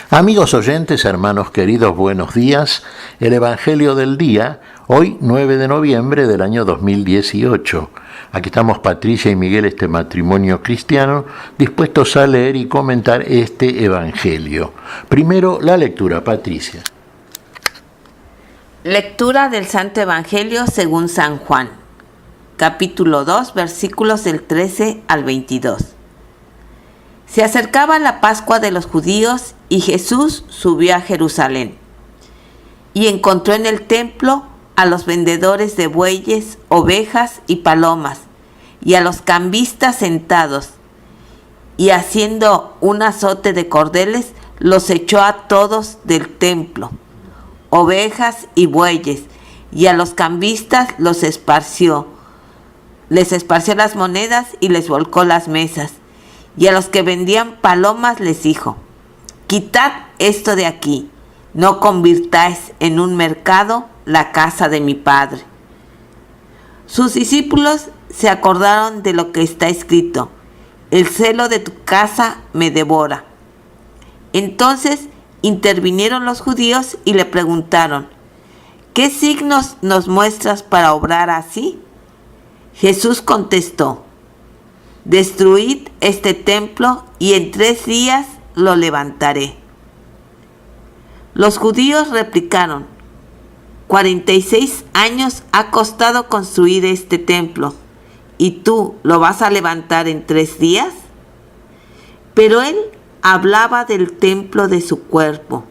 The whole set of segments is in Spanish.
Amigos oyentes, hermanos queridos, buenos días. El Evangelio del día, hoy 9 de noviembre del año 2018. Aquí estamos Patricia y Miguel, este matrimonio cristiano, dispuestos a leer y comentar este Evangelio. Primero, la lectura, Patricia. Lectura del Santo Evangelio según San Juan, capítulo 2, versículos del 13 al 22. Se acercaba la Pascua de los judíos y Jesús subió a Jerusalén y encontró en el templo a los vendedores de bueyes, ovejas y palomas y a los cambistas sentados, y haciendo un azote de cordeles los echó a todos del templo, ovejas y bueyes, y a los cambistas les esparció las monedas y les volcó las mesas. Y a los que vendían palomas les dijo: quitad esto de aquí, no convirtáis en un mercado la casa de mi Padre. Sus discípulos se acordaron de lo que está escrito: el celo de tu casa me devora. Entonces intervinieron los judíos y le preguntaron: ¿qué signos nos muestras para obrar así? Jesús contestó: destruid este templo y en 3 días lo levantaré. Los judíos replicaron: 46 años ha costado construir este templo, ¿y tú lo vas a levantar en 3 días? Pero él hablaba del templo de su cuerpo.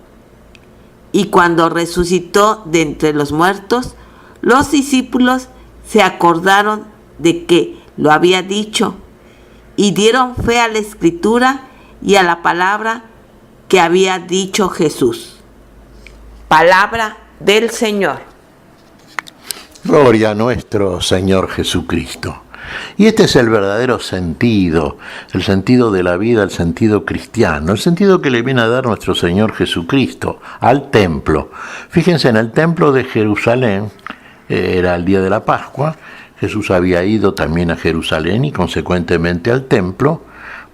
Y cuando resucitó de entre los muertos, los discípulos se acordaron de que lo había dicho y dieron fe a la Escritura y a la palabra que había dicho Jesús. Palabra del Señor. Gloria a nuestro Señor Jesucristo. Y este es el verdadero sentido, el sentido de la vida, el sentido cristiano, el sentido que le viene a dar nuestro Señor Jesucristo al templo. Fíjense, en el templo de Jerusalén, era el día de la Pascua. Jesús había ido también a Jerusalén y consecuentemente al templo.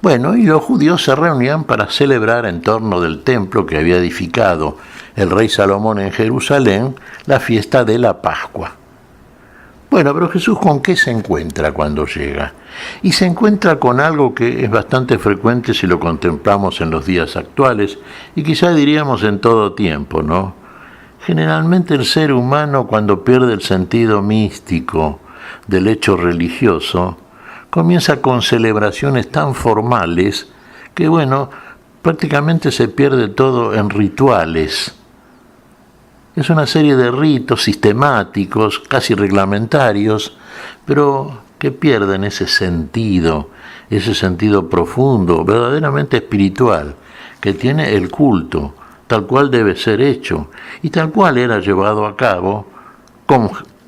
Bueno, y los judíos se reunían para celebrar en torno del templo que había edificado el rey Salomón en Jerusalén, la fiesta de la Pascua. Bueno, pero Jesús, ¿con qué se encuentra cuando llega? Y se encuentra con algo que es bastante frecuente si lo contemplamos en los días actuales y quizá diríamos en todo tiempo, ¿no? Generalmente el ser humano, cuando pierde el sentido místico del hecho religioso, comienza con celebraciones tan formales que, bueno, prácticamente se pierde todo en rituales. Es una serie de ritos sistemáticos, casi reglamentarios, pero que pierden ese sentido profundo, verdaderamente espiritual, que tiene el culto, tal cual debe ser hecho, y tal cual era llevado a cabo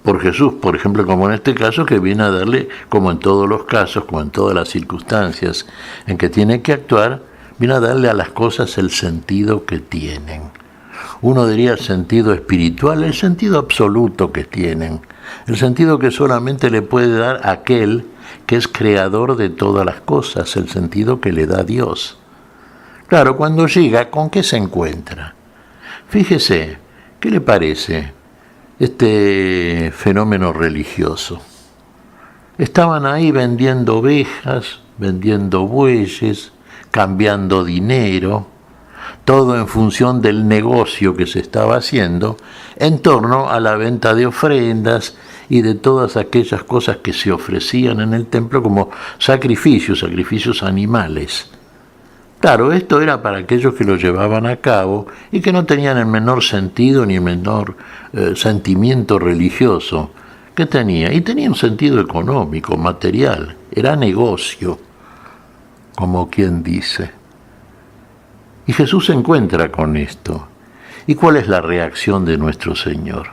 por Jesús, por ejemplo, como en este caso, que viene a darle, como en todos los casos, como en todas las circunstancias en que tiene que actuar, viene a darle a las cosas el sentido que tienen. Uno diría el sentido espiritual, el sentido absoluto que tienen, el sentido que solamente le puede dar aquel que es creador de todas las cosas, el sentido que le da Dios. Claro, cuando llega, ¿con qué se encuentra? Fíjese, ¿qué le parece este fenómeno religioso? Estaban ahí vendiendo ovejas, vendiendo bueyes, cambiando dinero, todo en función del negocio que se estaba haciendo en torno a la venta de ofrendas y de todas aquellas cosas que se ofrecían en el templo como sacrificios animales. Claro, esto era para aquellos que lo llevaban a cabo y que no tenían el menor sentido ni el menor sentimiento religioso que tenía. Y tenía un sentido económico, material. Era negocio, como quien dice. Y Jesús se encuentra con esto. ¿Y cuál es la reacción de nuestro Señor?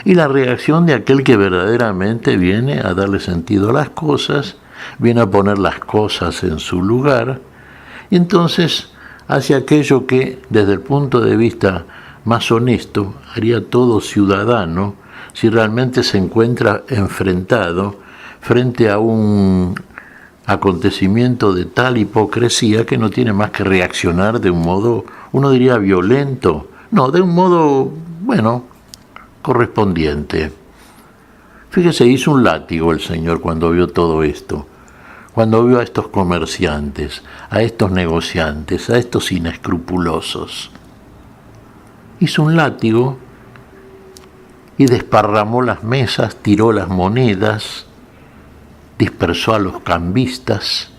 Y la reacción de aquel que verdaderamente viene a darle sentido a las cosas, viene a poner las cosas en su lugar, y entonces hace aquello que, desde el punto de vista más honesto, haría todo ciudadano si realmente se encuentra enfrentado frente a un acontecimiento de tal hipocresía que no tiene más que reaccionar de un modo, uno diría violento, no, de un modo, bueno, correspondiente. Fíjese, hizo un látigo el Señor cuando vio todo esto, cuando vio a estos comerciantes, a estos negociantes, a estos inescrupulosos. Hizo un látigo y desparramó las mesas, tiró las monedas, dispersó a los cambistas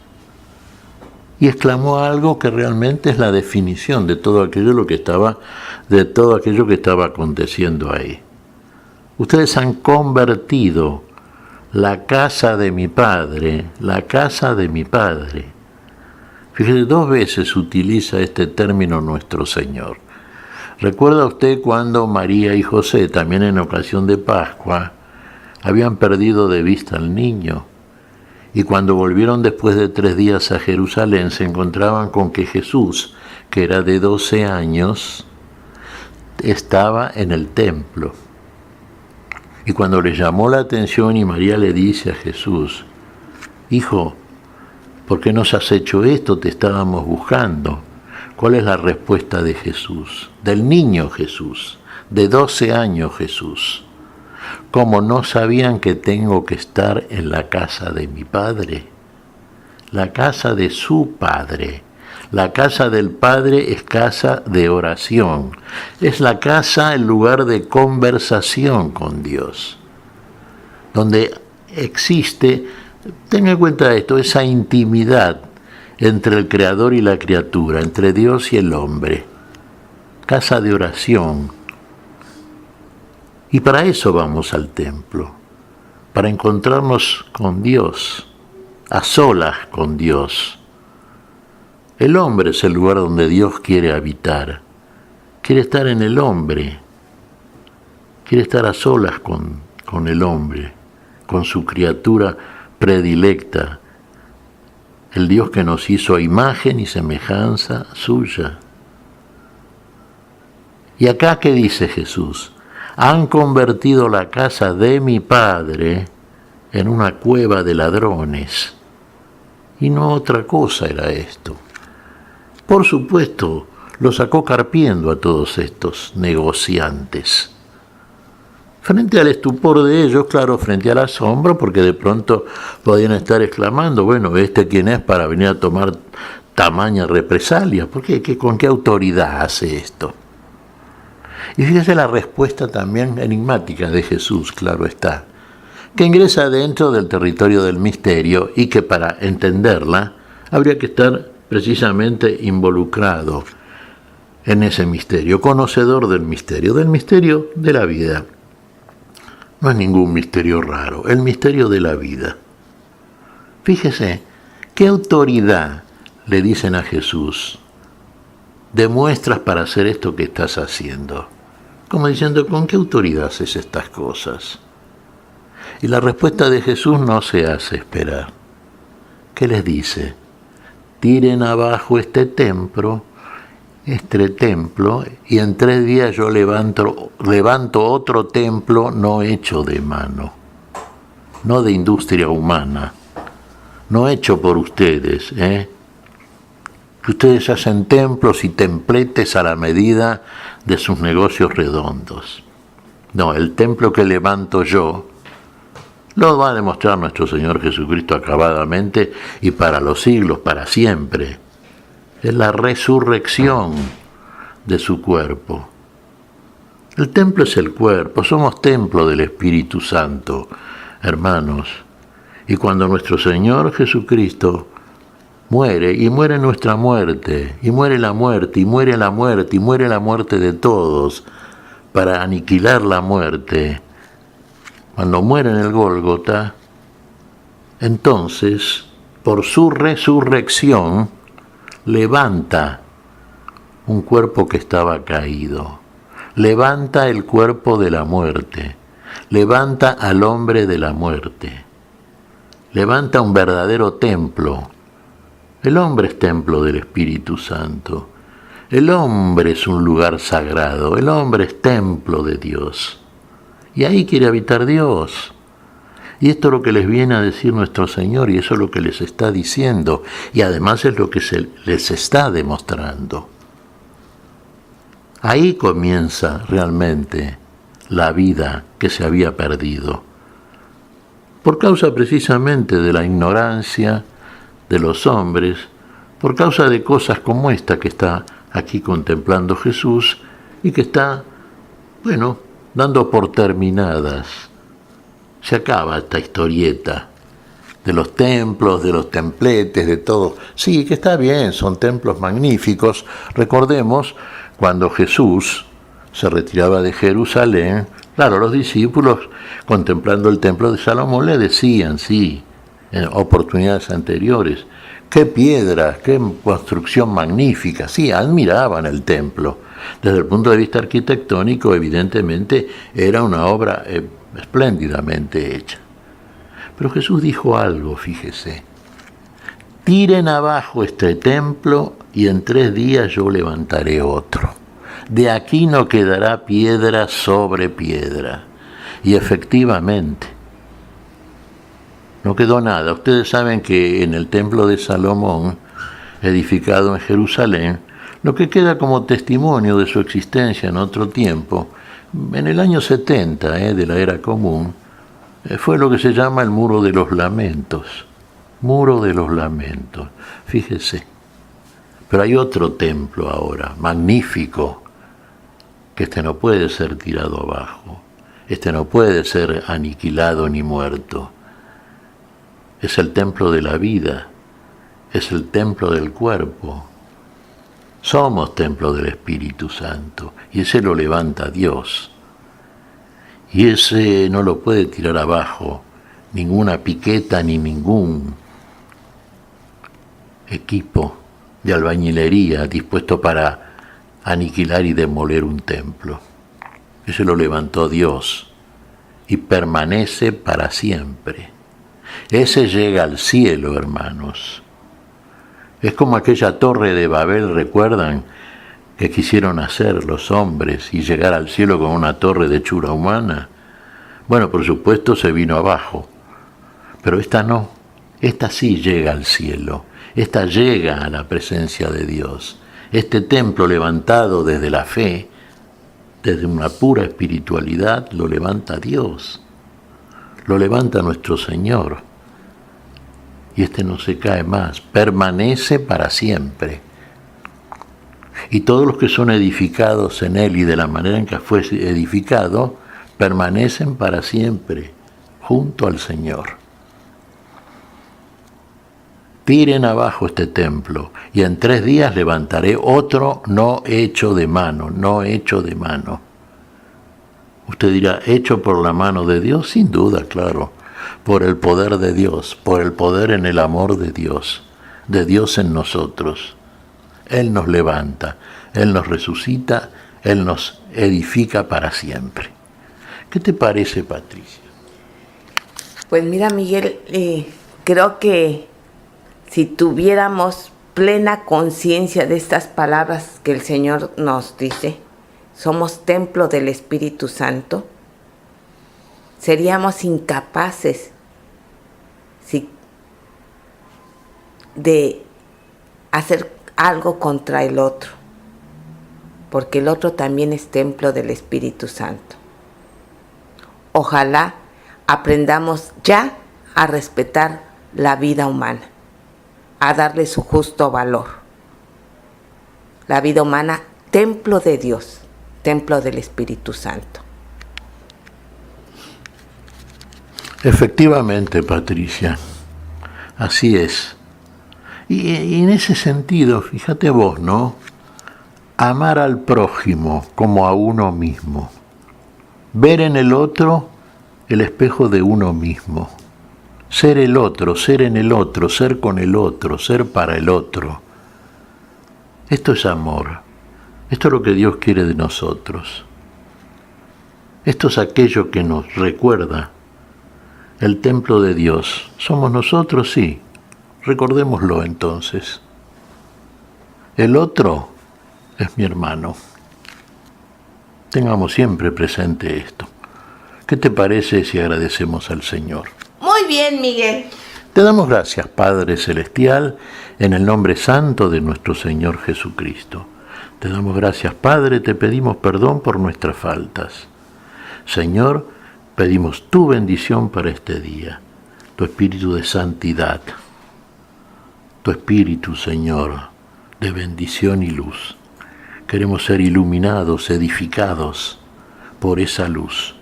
y exclamó algo que realmente es la definición de todo aquello que estaba aconteciendo ahí. Ustedes han convertido la casa de mi padre, la casa de mi padre. Fíjese, 2 veces utiliza este término nuestro Señor. ¿Recuerda usted cuando María y José, también en ocasión de Pascua, habían perdido de vista al niño? Y cuando volvieron después de 3 días a Jerusalén, se encontraban con que Jesús, que era de 12 años, estaba en el templo. Y cuando le llamó la atención y María le dice a Jesús, hijo, ¿por qué nos has hecho esto? Te estábamos buscando. ¿Cuál es la respuesta de Jesús? Del niño Jesús, de 12 años Jesús. ¿Cómo no sabían que tengo que estar en la casa de mi Padre? La casa de su Padre. La casa del Padre es casa de oración. Es la casa, el lugar de conversación con Dios. Donde existe, tenga en cuenta esto, esa intimidad entre el Creador y la criatura, entre Dios y el hombre. Casa de oración. Y para eso vamos al templo, para encontrarnos con Dios, a solas con Dios. El hombre es el lugar donde Dios quiere habitar, quiere estar en el hombre, quiere estar a solas con el hombre, con su criatura predilecta, el Dios que nos hizo a imagen y semejanza suya. Y acá, ¿qué dice Jesús? Han convertido la casa de mi Padre en una cueva de ladrones. Y no otra cosa era esto. Por supuesto, lo sacó carpiendo a todos estos negociantes. Frente al estupor de ellos, claro, frente al asombro, porque de pronto podían estar exclamando, bueno, ¿este quién es para venir a tomar tamaña represalia? ¿Por qué? ¿Con qué autoridad hace esto? Y fíjese la respuesta también enigmática de Jesús, claro está, que ingresa dentro del territorio del misterio y que para entenderla habría que estar precisamente involucrado en ese misterio, conocedor del misterio de la vida. No es ningún misterio raro, el misterio de la vida. Fíjese, ¿qué autoridad le dicen a Jesús? Demuestras para hacer esto que estás haciendo. Como diciendo, ¿con qué autoridad haces estas cosas? Y la respuesta de Jesús no se hace esperar. ¿Qué les dice? Tiren abajo este templo, y en 3 días yo levanto otro templo no hecho de mano, no de industria humana, no hecho por ustedes, que ustedes hacen templos y templetes a la medida de sus negocios redondos. No, el templo que levanto yo lo va a demostrar nuestro Señor Jesucristo acabadamente y para los siglos, para siempre. Es la resurrección de su cuerpo. El templo es el cuerpo, somos templo del Espíritu Santo, hermanos. Y cuando nuestro Señor Jesucristo muere, y muere nuestra muerte, y muere la muerte, y muere la muerte, y muere la muerte de todos, para aniquilar la muerte, cuando muere en el Gólgota, entonces, por su resurrección, levanta un cuerpo que estaba caído, levanta el cuerpo de la muerte, levanta al hombre de la muerte, levanta un verdadero templo. El hombre es templo del Espíritu Santo, el hombre es un lugar sagrado, el hombre es templo de Dios. Y ahí quiere habitar Dios. Y esto es lo que les viene a decir nuestro Señor, y eso es lo que les está diciendo, y además es lo que les está demostrando. Ahí comienza realmente la vida que se había perdido, por causa precisamente de la ignorancia de los hombres, por causa de cosas como esta que está aquí contemplando Jesús y que está, dando por terminadas. Se acaba esta historieta de los templos, de los templetes, de todo. Sí, que está bien, son templos magníficos. Recordemos cuando Jesús se retiraba de Jerusalén, claro, los discípulos, contemplando el templo de Salomón, le decían, sí, en oportunidades anteriores, qué piedras, qué construcción magnífica. Sí, admiraban el templo. Desde el punto de vista arquitectónico, evidentemente, era una obra espléndidamente hecha. Pero Jesús dijo algo, fíjese: tiren abajo este templo y en 3 días yo levantaré otro. De aquí no quedará piedra sobre piedra. Y efectivamente, no quedó nada. Ustedes saben que en el templo de Salomón, edificado en Jerusalén, lo que queda como testimonio de su existencia en otro tiempo, en el año 70 de la era común, fue lo que se llama el Muro de los Lamentos. Muro de los Lamentos, fíjese. Pero hay otro templo ahora, magnífico, que este no puede ser tirado abajo, este no puede ser aniquilado ni muerto. Es el templo de la vida, es el templo del cuerpo. Somos templo del Espíritu Santo, y ese lo levanta Dios. Y ese no lo puede tirar abajo ninguna piqueta ni ningún equipo de albañilería dispuesto para aniquilar y demoler un templo. Ese lo levantó Dios y permanece para siempre. Ese llega al cielo, hermanos. Es como aquella torre de Babel, ¿recuerdan? Que quisieron hacer los hombres y llegar al cielo con una torre de hechura humana. Bueno, por supuesto se vino abajo, pero esta no, esta sí llega al cielo, esta llega a la presencia de Dios. Este templo levantado desde la fe, desde una pura espiritualidad, lo levanta Dios, lo levanta nuestro Señor. Y este no se cae más, permanece para siempre. Y todos los que son edificados en él y de la manera en que fue edificado, permanecen para siempre junto al Señor. Tiren abajo este templo y en 3 días levantaré otro no hecho de mano, no hecho de mano. Usted dirá, ¿hecho por la mano de Dios? Sin duda, claro, por el poder de Dios, por el poder en el amor de Dios en nosotros. Él nos levanta, Él nos resucita, Él nos edifica para siempre. ¿Qué te parece, Patricia? Pues mira, Miguel, creo que si tuviéramos plena conciencia de estas palabras que el Señor nos dice, somos templo del Espíritu Santo, seríamos incapaces de hacer algo contra el otro, porque el otro también es templo del Espíritu Santo. Ojalá aprendamos ya a respetar la vida humana, a darle su justo valor. La vida humana, templo de Dios, templo del Espíritu Santo. Efectivamente, Patricia, así es. Y en ese sentido, fíjate vos, ¿no? Amar al prójimo como a uno mismo. Ver en el otro el espejo de uno mismo. Ser el otro, ser en el otro, ser con el otro, ser para el otro. Esto es amor. Esto es lo que Dios quiere de nosotros. Esto es aquello que nos recuerda el templo de Dios. ¿Somos nosotros? Sí. Recordémoslo entonces. El otro es mi hermano. Tengamos siempre presente esto. ¿Qué te parece si agradecemos al Señor? Muy bien, Miguel. Te damos gracias, Padre Celestial, en el nombre santo de nuestro Señor Jesucristo. Te damos gracias, Padre, te pedimos perdón por nuestras faltas. Señor, pedimos tu bendición para este día, tu espíritu de santidad, tu espíritu, Señor, de bendición y luz. Queremos ser iluminados, edificados por esa luz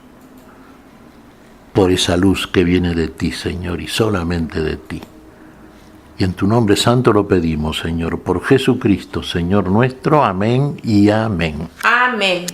que viene de ti, Señor, y solamente de ti. Y en tu nombre santo lo pedimos, Señor, por Jesucristo, Señor nuestro. Amén y amén. Amén.